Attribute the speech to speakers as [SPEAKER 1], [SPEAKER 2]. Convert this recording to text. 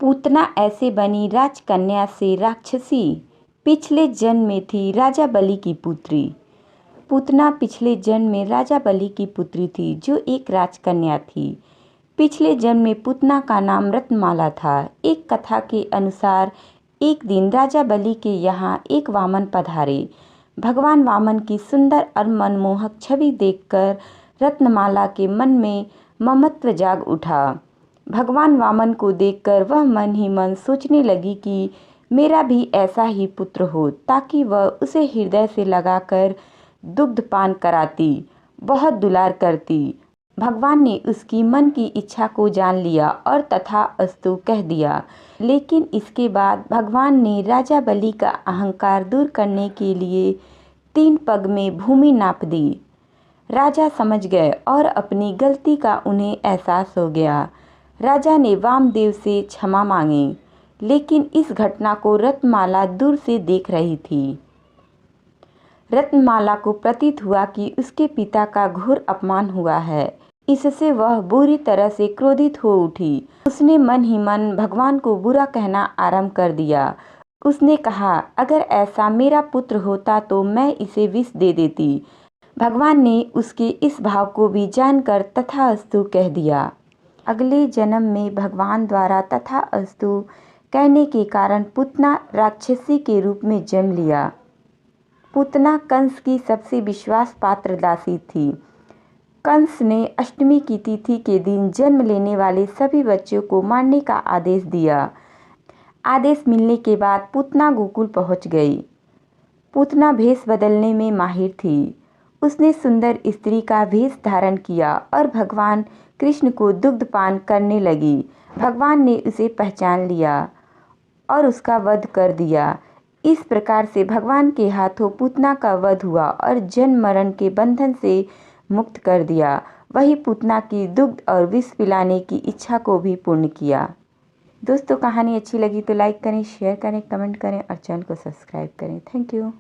[SPEAKER 1] पूतना ऐसे बनी राजकन्या से राक्षसी, पिछले जन्म में थी राजा बलि की पुत्री। पूतना पिछले जन्म में राजा बलि की पुत्री थी जो एक राजकन्या थी। पिछले जन्म में पूतना का नाम रत्नमाला था। एक कथा के अनुसार एक दिन राजा बलि के यहाँ एक वामन पधारे। भगवान वामन की सुंदर और मनमोहक छवि देखकर रत्नमाला के मन में ममत्व जाग उठा। भगवान वामन को देखकर वह मन ही मन सोचने लगी कि मेरा भी ऐसा ही पुत्र हो, ताकि वह उसे हृदय से लगाकर दुग्धपान कराती, बहुत दुलार करती। भगवान ने उसकी मन की इच्छा को जान लिया और तथास्तु कह दिया। लेकिन इसके बाद भगवान ने राजा बलि का अहंकार दूर करने के लिए 3 पग में भूमि नाप दी। राजा समझ गए और अपनी गलती का उन्हें एहसास हो गया। राजा ने वामदेव से क्षमा मांगी, लेकिन इस घटना को रत्नमाला दूर से देख रही थी। रत्नमाला को प्रतीत हुआ कि उसके पिता का घोर अपमान हुआ है। इससे वह बुरी तरह से क्रोधित हो उठी। उसने मन ही मन भगवान को बुरा कहना आरंभ कर दिया। उसने कहा, अगर ऐसा मेरा पुत्र होता तो मैं इसे विष दे देती। भगवान ने उसके इस भाव को भी जानकर तथास्तु कह दिया। अगले जन्म में भगवान द्वारा तथास्तु कहने के कारण पूतना राक्षसी के रूप में जन्म लिया। पूतना कंस की सबसे विश्वास पात्र दासी थी। कंस ने अष्टमी की तिथि के दिन जन्म लेने वाले सभी बच्चों को मारने का आदेश दिया। आदेश मिलने के बाद पूतना गोकुल पहुंच गई। पूतना भेष बदलने में माहिर थी। उसने सुंदर स्त्री का भेष धारण किया और भगवान कृष्ण को दुग्धपान करने लगी। भगवान ने उसे पहचान लिया और उसका वध कर दिया। इस प्रकार से भगवान के हाथों पूतना का वध हुआ और जन्म मरण के बंधन से मुक्त कर दिया। वही पूतना की दुग्ध और विष पिलाने की इच्छा को भी पूर्ण किया। दोस्तों, कहानी अच्छी लगी तो लाइक करें, शेयर करें, कमेंट करें और चैनल को सब्सक्राइब करें। Thank you.